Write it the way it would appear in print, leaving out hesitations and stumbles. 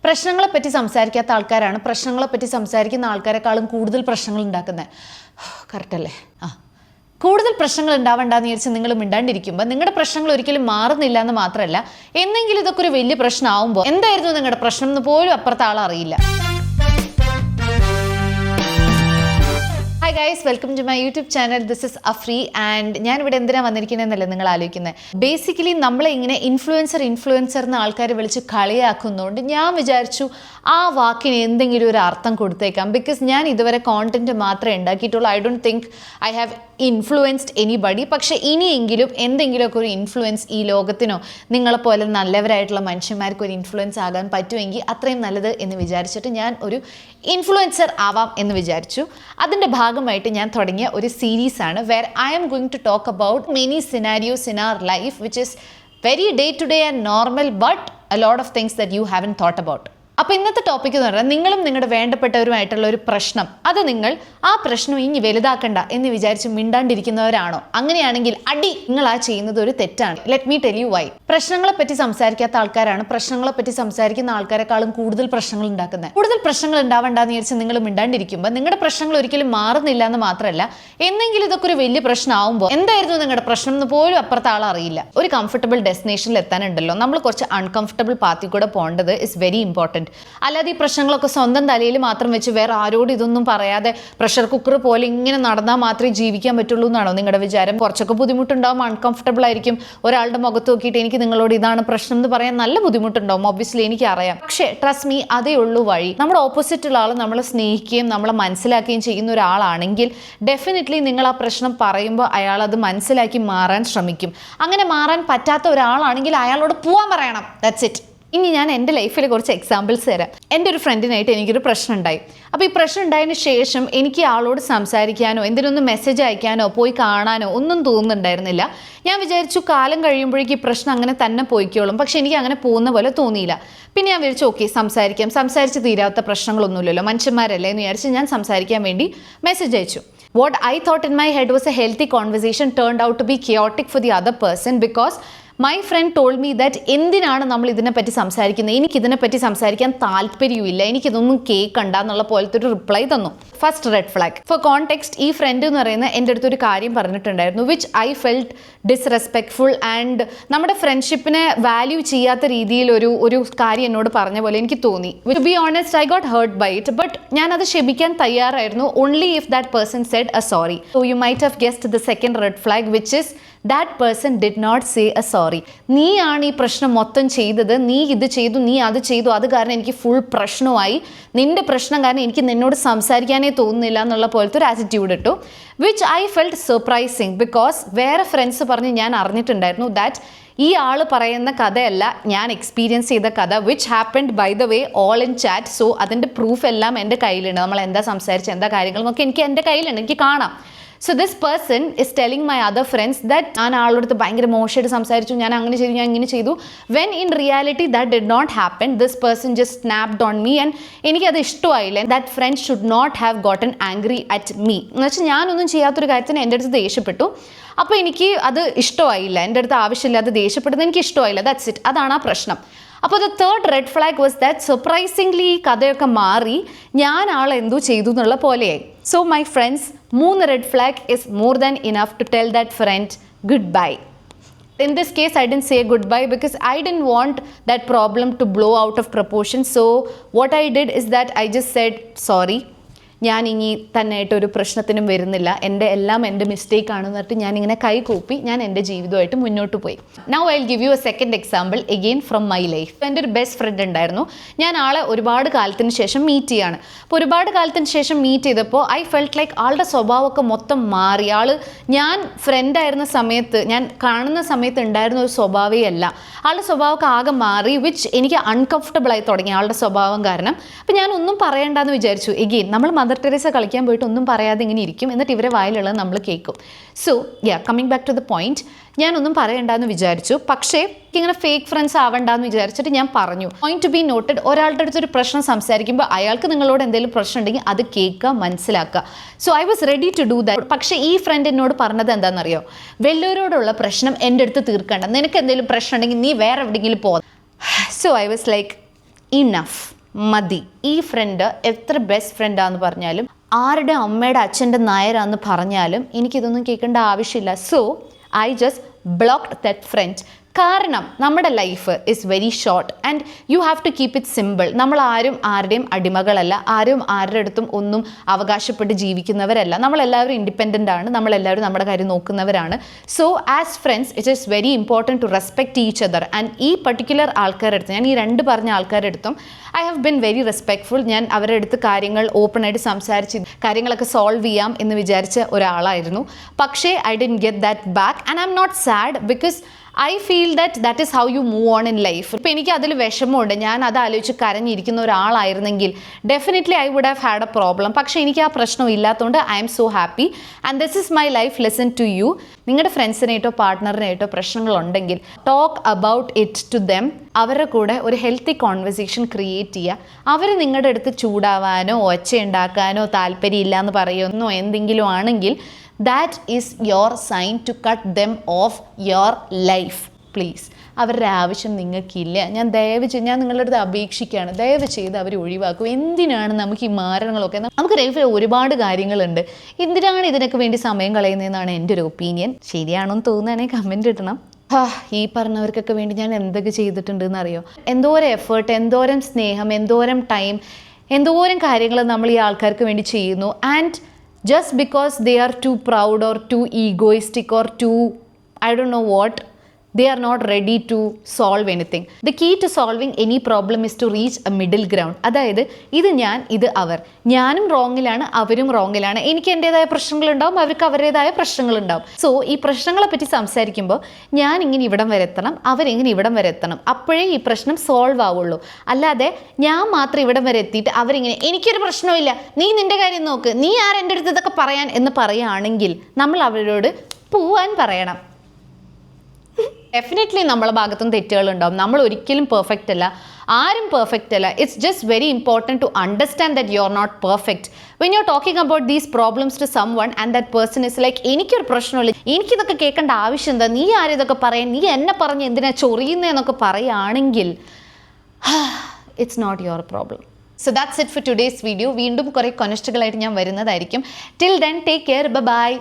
പ്രശ്നങ്ങളെപ്പറ്റി സംസാരിക്കാത്ത ആൾക്കാരാണ് പ്രശ്നങ്ങളെപ്പറ്റി സംസാരിക്കുന്ന ആൾക്കാരെക്കാളും കൂടുതൽ പ്രശ്നങ്ങൾ ഉണ്ടാക്കുന്നത്. കറക്റ്റ് അല്ലേ? കൂടുതൽ പ്രശ്നങ്ങൾ ഉണ്ടാവണ്ടെന്ന് വിചാരിച്ച് നിങ്ങൾ മിണ്ടാണ്ടിരിക്കുമ്പോൾ നിങ്ങളുടെ പ്രശ്നങ്ങൾ ഒരിക്കലും മാറുന്നില്ല എന്ന് മാത്രമല്ല, എന്നെങ്കിലും ഇതൊക്കെ ഒരു വലിയ പ്രശ്നമാകുമ്പോൾ എന്തായിരുന്നു നിങ്ങളുടെ പ്രശ്നം എന്ന് പോലും അപ്പുറത്തെ ആളറിയില്ല. Hi guys, welcome to my YouTube channel. This is Afri and ഞാനിവിടെ എന്തിനാണ് വന്നിരിക്കുന്നതെന്നല്ലേ നിങ്ങൾ ആലോചിക്കുന്നത്. ബേസിക്കലി നമ്മളെ ഇങ്ങനെ ഇൻഫ്ലുവൻസർ എന്ന ആൾക്കാർ വിളിച്ച് കളിയാക്കുന്നതുകൊണ്ട് ഞാൻ വിചാരിച്ചു ആ വാക്കിന് എന്തെങ്കിലും ഒരു അർത്ഥം കൊടുത്തേക്കാം. ബിക്കോസ് ഞാൻ ഇതുവരെ കോണ്ടന്റ് മാത്രമേ ഉണ്ടാക്കിയിട്ടുള്ളൂ. I don't think I have influenced anybody. പക്ഷേ ഇനിയെങ്കിലും എന്തെങ്കിലുമൊക്കെ ഒരു ഇൻഫ്ലുവൻസ് ഈ ലോകത്തിനോ നിങ്ങളെപ്പോലെ നല്ലവരായിട്ടുള്ള മനുഷ്യന്മാർക്ക് ഒരു ഇൻഫ്ലുവൻസ് ആകാൻ പറ്റുമെങ്കിൽ അത്രയും നല്ലത് എന്ന് വിചാരിച്ചിട്ട് ഞാൻ ഒരു ഇൻഫ്ലുവൻസർ ആവാം എന്ന് വിചാരിച്ചു. അതിൻ്റെ ഭാഗമായിട്ട് ഞാൻ തുടങ്ങിയ ഒരു സീരീസാണ് where I am going to talk about many scenarios in our life which is very day to day and normal but a lot of things that you haven't thought about. അപ്പോൾ ഇന്നത്തെ ടോപ്പിക് എന്ന് പറഞ്ഞാൽ നിങ്ങളും നിങ്ങളുടെ വേണ്ടപ്പെട്ടവരുമായിട്ടുള്ള ഒരു പ്രശ്നം, അത് നിങ്ങൾ ആ പ്രശ്നം ഇനി വലുതാക്കണ്ട എന്ന് വിചാരിച്ച് മിണ്ടാണ്ടിരിക്കുന്നവരാണോ? അങ്ങനെയാണെങ്കിൽ അടി നിങ്ങൾ ആ ചെയ്യുന്നത് ഒരു തെറ്റാണ്. Let me tell you why. പ്രശ്നങ്ങളെപ്പറ്റി സംസാരിക്കാത്ത ആൾക്കാരാണ് പ്രശ്നങ്ങളെപ്പറ്റി സംസാരിക്കുന്ന ആൾക്കാരെക്കാളും കൂടുതൽ പ്രശ്നങ്ങൾ ഉണ്ടാക്കുന്നത്. കൂടുതൽ പ്രശ്നങ്ങൾ ഉണ്ടാവണ്ടെന്ന് വിചാരിച്ച് നിങ്ങൾ മിണ്ടാണ്ടിരിക്കുമ്പോൾ നിങ്ങളുടെ പ്രശ്നങ്ങൾ ഒരിക്കലും മാറുന്നില്ല എന്ന് മാത്രമല്ല, എന്നെങ്കിലും ഇതൊക്കെ ഒരു വലിയ പ്രശ്നമാകുമ്പോൾ എന്തായിരുന്നു നിങ്ങളുടെ പ്രശ്നം എന്ന് പോലും അപ്പുറത്തെ ആളറിയില്ല. ഒരു കംഫർട്ടബിൾ ഡെസ്റ്റിനേഷനിൽ എത്താനുണ്ടല്ലോ, നമ്മൾ കുറച്ച് അൺകംഫർട്ടബിൾ പാത്തിൽ കൂടെ പോകേണ്ടത് ഇസ് വെരി ഇമ്പോർട്ടൻറ്റ്. അല്ലാതെ ഈ പ്രശ്നങ്ങളൊക്കെ സ്വന്തം തലയിൽ മാത്രം വെച്ച് വേറെ ആരോടും ഇതൊന്നും പറയാതെ പ്രഷർ കുക്കർ പോലെ ഇങ്ങനെ നടന്നാൽ മാത്രമേ ജീവിക്കാൻ പറ്റുള്ളൂ എന്നാണോ നിങ്ങളുടെ വിചാരം? കുറച്ചൊക്കെ ബുദ്ധിമുട്ടുണ്ടാവും, അൺകംഫർട്ടബിൾ ആയിരിക്കും. ഒരാളുടെ മുഖത്ത് നോക്കിയിട്ട് എനിക്ക് നിങ്ങളോട് ഇതാണ് പ്രശ്നം എന്ന് പറയാൻ നല്ല ബുദ്ധിമുട്ടുണ്ടാവും, ഒബ്വിയസ്ലി എനിക്ക് അറിയാം. പക്ഷേ ട്രസ്റ്റ് മീ, അതേ ഉള്ളൂ വഴി. നമ്മുടെ ഓപ്പോസിറ്റുള്ള ആൾ നമ്മളെ സ്നേഹിക്കുകയും നമ്മളെ മനസ്സിലാക്കുകയും ചെയ്യുന്ന ഒരാളാണെങ്കിൽ ഡെഫിനറ്റ്ലി നിങ്ങൾ ആ പ്രശ്നം പറയുമ്പോൾ അയാൾ അത് മനസ്സിലാക്കി മാറാൻ ശ്രമിക്കും. അങ്ങനെ മാറാൻ പറ്റാത്ത ഒരാളാണെങ്കിൽ അയാളോട് പോകാൻ പറയണം. That's it. ഇനി ഞാൻ എൻ്റെ ലൈഫിൽ കുറച്ച് എക്സാമ്പിൾസ് തരാം. എൻ്റെ ഒരു ഫ്രണ്ടിനായിട്ട് എനിക്കൊരു പ്രശ്നം ഉണ്ടായി. അപ്പോൾ ഈ പ്രശ്നം ഉണ്ടായതിന് ശേഷം എനിക്ക് ആളോട് സംസാരിക്കാനോ എന്തിനൊന്ന് മെസ്സേജ് അയക്കാനോ പോയി കാണാനോ ഒന്നും തോന്നുന്നുണ്ടായിരുന്നില്ല. ഞാൻ വിചാരിച്ചു കാലം കഴിയുമ്പോഴേക്കും ഈ പ്രശ്നം അങ്ങനെ തന്നെ പോയിക്കോളും. പക്ഷെ എനിക്ക് അങ്ങനെ പോകുന്ന പോലെ തോന്നിയില്ല. പിന്നെ ഞാൻ വിചാരിച്ചു ഓക്കെ സംസാരിച്ച് തീരാത്ത പ്രശ്നങ്ങളൊന്നുമില്ലല്ലോ, മനുഷ്യന്മാരല്ലേ എന്ന് വിചാരിച്ച് ഞാൻ സംസാരിക്കാൻ വേണ്ടി മെസ്സേജ് അയച്ചു. What I thought in my head was a healthy conversation turned out to be chaotic for the other person because my friend told me that എന്തിനാണ് നമ്മൾ ഇതിനെപ്പറ്റി സംസാരിക്കുന്നത്, എനിക്കിതിനെപ്പറ്റി സംസാരിക്കാൻ താല്പര്യമില്ല, എനിക്കിതൊന്നും കേൾക്കണ്ട എന്നുള്ള പോലത്തെ ഒരു റിപ്ലൈ തന്നു. First red flag. For context, ഈ ഫ്രണ്ട് എന്ന് പറയുന്ന എൻ്റെ അടുത്തൊരു കാര്യം പറഞ്ഞിട്ടുണ്ടായിരുന്നു which I felt disrespectful and നമ്മുടെ ഫ്രണ്ട്ഷിപ്പിനെ വാല്യൂ ചെയ്യാത്ത രീതിയിൽ ഒരു കാര്യം എന്നോട് പറഞ്ഞ പോലെ എനിക്ക് തോന്നി. To be honest, I got hurt by it. But ഞാനത് ക്ഷമിക്കാൻ തയ്യാറായിരുന്നു only if that person said a sorry. So you might have guessed the second red flag which is that person did not say a sorry. നീയാണ് ഈ പ്രശ്നം മൊത്തം ചെയ്തത്, നീ ഇത് ചെയ്തു, നീ അത് ചെയ്തു, അത് കാരണം എനിക്ക് ഫുൾ പ്രശ്നമായി, നിന്റെ പ്രശ്നം കാരണം എനിക്ക് നിന്നോട് സംസാരിക്കാനേ തോന്നുന്നില്ല എന്നുള്ള പോലത്തെ ഒരു ആറ്റിറ്റ്യൂഡ് ഇട്ടു. Which I felt surprising because വേറെ ഫ്രണ്ട്സ് പറഞ്ഞ് ഞാൻ അറിഞ്ഞിട്ടുണ്ടായിരുന്നു ദാറ്റ് ഈ ആൾ പറയുന്ന കഥയല്ല ഞാൻ എക്സ്പീരിയൻസ് ചെയ്ത കഥ which happened by the way all in chat. So അതിൻ്റെ പ്രൂഫ് എല്ലാം എൻ്റെ കയ്യിലുണ്ട്. നമ്മൾ എന്താ സംസാരിച്ച് എന്താ കാര്യങ്ങളെന്നൊക്കെ എനിക്ക് എൻ്റെ കയ്യിലുണ്ട്, എനിക്ക് കാണാം. So this person is telling my other friends that ഞാൻ ആളോടത്ത് ഭയങ്കര മോശമായിട്ട് സംസാരിച്ചു, ഞാൻ അങ്ങനെ ചെയ്തു, ഞാൻ ഇങ്ങനെ ചെയ്തു. When in reality that did not happen. This person just snapped on me and എനിക്കത് ഇഷ്ടമായില്ല. That friend should not have gotten angry at me. എന്ന് വെച്ചാൽ ഞാനൊന്നും ചെയ്യാത്തൊരു കാര്യത്തിന് എൻ്റെ അടുത്ത് ദേഷ്യപ്പെട്ടു. അപ്പോൾ എനിക്ക് അത് ഇഷ്ടമായില്ല, എൻ്റെ അടുത്ത് ആവശ്യമില്ലാതെ ദേഷ്യപ്പെട്ടത് എനിക്ക് ഇഷ്ടമായില്ല. That's it. അതാണ് ആ പ്രശ്നം. അപ്പോൾ the third red flag was that surprisingly കഥയൊക്കെ മാറി ഞാൻ ആളെ എന്തോ ചെയ്തു എന്നുള്ള പോലെയായി. So my friends, 3 red flag is more than enough to tell that friend goodbye. In this case, I didn't say goodbye because I didn't want that problem to blow out of proportion. So what I did is that I just said sorry. ഞാൻ ഇനി തന്നെയായിട്ടൊരു പ്രശ്നത്തിനും വരുന്നില്ല, എല്ലാം എൻ്റെ mistake ആണെന്ന് പറഞ്ഞിട്ട് ഞാനിങ്ങനെ കൈകൂപ്പി ഞാൻ എൻ്റെ ജീവിതമായിട്ട് മുന്നോട്ട് പോയി. Now I will give you A second example again from my life. എൻ്റെ ഒരു ബെസ്റ്റ് ഫ്രണ്ട് ഉണ്ടായിരുന്നു. ഞാൻ ആളെ ഒരുപാട് കാലത്തിന് ശേഷം മീറ്റ് ചെയ്യാണ്. അപ്പോൾ ഒരുപാട് കാലത്തിന് ശേഷം മീറ്റ് ചെയ്തപ്പോൾ ഐ ഫെൽറ്റ് ലൈക്ക് ആളുടെ സ്വഭാവമൊക്കെ മൊത്തം മാറി. ഞാൻ ഫ്രണ്ടായിരുന്ന സമയത്ത്, ഞാൻ കാണുന്ന സമയത്ത് ഉണ്ടായിരുന്ന ഒരു സ്വഭാവമേ അല്ല. ആളുടെ സ്വഭാവമൊക്കെ ആകെ മാറി വിച്ച് എനിക്ക് അൺകംഫർട്ടബിൾ ആയി തുടങ്ങി ആളുടെ സ്വഭാവം കാരണം. അപ്പോൾ ഞാൻ ഒന്നും പറയണ്ടെന്ന് വിചാരിച്ചു. എഗെയിൻ നമ്മൾ മദർ ടെരേസ കളിക്കാൻ പോയിട്ട് ഒന്നും പറയാതെ ഇങ്ങനെ ഇരിക്കും, എന്നിട്ട് ഇവരെ വായിലുള്ളത് നമ്മൾ കേൾക്കും. So coming back to the point, ഞാനൊന്നും പറയണ്ടെന്ന് വിചാരിച്ചു. പക്ഷേ ഇങ്ങനെ ഫേക്ക് ഫ്രണ്ട്സ് ആവണ്ടെന്ന് വിചാരിച്ചിട്ട് ഞാൻ പറഞ്ഞു. പോയിന്റ് ടു ബി നോട്ടഡ്, ഒരാളുടെ അടുത്തൊരു പ്രശ്നം സംസാരിക്കുമ്പോൾ അയാൾക്ക് നിങ്ങളോട് എന്തെങ്കിലും പ്രശ്നം ഉണ്ടെങ്കിൽ അത് കേൾക്കുക, മനസ്സിലാക്കുക. So I was ready to do that. പക്ഷേ ഈ ഫ്രണ്ട് എന്നോട് പറഞ്ഞത് എന്താണെന്നറിയോ? വലിയവരോടുള്ള പ്രശ്നം എൻ്റെ അടുത്ത് തീർക്കണ്ട, നിനക്ക് എന്തെങ്കിലും പ്രശ്നം ഉണ്ടെങ്കിൽ നീ വേറെ എവിടെയെങ്കിലും പോ. So I was like enough, മതി. ഈ ഫ്രണ്ട് എത്ര ബെസ്റ്റ് ഫ്രണ്ടാന്ന് പറഞ്ഞാലും ആരുടെ അമ്മയുടെ അച്ഛൻ്റെ നായരാന്ന് പറഞ്ഞാലും എനിക്കിതൊന്നും കേൾക്കേണ്ട ആവശ്യമില്ല. So I just blocked that friend. കാരണം നമ്മുടെ life is very short and you have to keep it simple. നമ്മൾ ആരും ആരുടെയും അടിമകളല്ല, ആരും ആരുടെ അടുത്തും ഒന്നും അവകാശപ്പെട്ട് ജീവിക്കുന്നവരല്ല. നമ്മളെല്ലാവരും ഇൻഡിപെൻഡൻ്റ് ആണ്, നമ്മളെല്ലാവരും നമ്മുടെ കാര്യം നോക്കുന്നവരാണ്. So as friends it is very important to respect each other. And ഈ പർട്ടിക്കുലർ ആൾക്കാരുടെ അടുത്ത്, ഞാൻ ഈ രണ്ട് പറഞ്ഞ ആൾക്കാരുടെ അടുത്തും I have been very respectful. ഞാൻ അവരുടെ അടുത്ത് കാര്യങ്ങൾ ഓപ്പണായിട്ട് സംസാരിച്ച് കാര്യങ്ങളൊക്കെ സോൾവ് ചെയ്യാം എന്ന് വിചാരിച്ച ഒരാളായിരുന്നു. പക്ഷേ I didn't get that back and I'm not sad because I feel that is how you move on in life. ഇപ്പോൾ എനിക്ക് അതിൽ വിഷമമുണ്ട്. ഞാൻ അത് ആലോചിച്ച് കരഞ്ഞിരിക്കുന്ന ഒരാളായിരുന്നെങ്കിൽ definitely I would have had a problem. പക്ഷേ എനിക്ക് ആ പ്രശ്നം ഇല്ലാത്തതുകൊണ്ട് I'm so happy and this is my life lesson to you. നിങ്ങളുടെ ഫ്രണ്ട്സിനായിട്ടോ പാർട്ട്ണറിനായിട്ടോ പ്രശ്നങ്ങളുണ്ടെങ്കിൽ talk about it to them. അവരുടെ കൂടെ ഒരു ഹെൽത്തി കോൺവെർസേഷൻ ക്രിയേറ്റ് ചെയ്യുക. അവർ നിങ്ങളുടെ അടുത്ത് ചൂടാവാനോ ഒച്ചയുണ്ടാക്കാനോ താല്പര്യമില്ല എന്ന് പറയുന്നോ എന്തെങ്കിലും ആണെങ്കിൽ that is your sign to cut them off your life. Please, അവരുടെ ആവശ്യം നിങ്ങൾക്കില്ല. ഞാൻ നിങ്ങളുടെ അടുത്ത് അപേക്ഷിക്കുകയാണ്, ദയവ് ചെയ്ത് അവർ ഒഴിവാക്കും. എന്തിനാണ് നമുക്ക് ഈ മാരണങ്ങളൊക്കെ? നമുക്ക് ലൈഫിൽ ഒരുപാട് കാര്യങ്ങളുണ്ട്, എന്തിനാണ് ഇതിനൊക്കെ വേണ്ടി സമയം കളയുന്നതെന്നാണ് എൻ്റെ ഒരു ഒപ്പീനിയൻ. ശരിയാണോ എന്ന് തോന്നുകയാണെങ്കിൽ കമൻറ്റ് ഇടണം. ഈ പറഞ്ഞവർക്കൊക്കെ വേണ്ടി ഞാൻ എന്തൊക്കെ ചെയ്തിട്ടുണ്ടെന്ന് അറിയോ? എന്തോരം എഫേർട്ട്, എന്തോരം സ്നേഹം, എന്തോരം ടൈം, എന്തോരം കാര്യങ്ങൾ നമ്മൾ ഈ ആൾക്കാർക്ക് വേണ്ടി ചെയ്യുന്നു. And just because they are too proud or too egoistic or too, I don't know what, they are not ready to solve anything. The key to solving any problem is to reach a middle ground. അതായത് ഇത് ഞാൻ, ഇത് അവർ. ഞാനും റോങ്ങിലാണ്, അവരും റോങ്ങിലാണ്. എനിക്ക് എൻ്റേതായ പ്രശ്നങ്ങളുണ്ടാവും, അവർക്ക് അവരുടേതായ പ്രശ്നങ്ങളുണ്ടാവും. So ഈ പ്രശ്നങ്ങളെ പറ്റി സംസാരിക്കുമ്പോൾ ഞാൻ ഇങ്ങനെ ഇവിടം വരെ എത്തണം, അവരിങ്ങനെ ഇവിടം വരെ എത്തണം. അപ്പോഴേ ഈ പ്രശ്നം സോൾവ് ആവുള്ളൂ. അല്ലാതെ ഞാൻ മാത്രം ഇവിടം വരെ എത്തിയിട്ട് അവരിങ്ങനെ എനിക്കൊരു പ്രശ്നമില്ല, നീ നിൻ്റെ കാര്യം നോക്ക്, നീ ആരെൻ്റെ അടുത്ത് ഇതൊക്കെ പറയാൻ എന്ന് പറയുകയാണെങ്കിൽ നമ്മൾ അവരോട് പോവാൻ പറയണം. ഡെഫിനറ്റ്ലി നമ്മളെ ഭാഗത്തും തെറ്റുകളുണ്ടാവും. നമ്മൾ ഒരിക്കലും പെർഫെക്റ്റ് അല്ല, ആരും പെർഫെക്റ്റ് അല്ല. It's just very important to understand that you are not perfect. When you are talking about these problems to someone and that person is like എനിക്കൊരു പ്രശ്നമില്ല, എനിക്കിതൊക്കെ കേൾക്കേണ്ട ആവശ്യം എന്താ, നീ ആരിതൊക്കെ പറയാൻ, നീ എന്നെ പറഞ്ഞ് എന്തിനാ ചൊറിയുന്നതെന്നൊക്കെ പറയുകയാണെങ്കിൽ it's not your problem. So that's it for today's video. വീണ്ടും കുറേ കൊനഷ്ടുകളായിട്ട് ഞാൻ വരുന്നതായിരിക്കും. Till then, take care. Bye bye.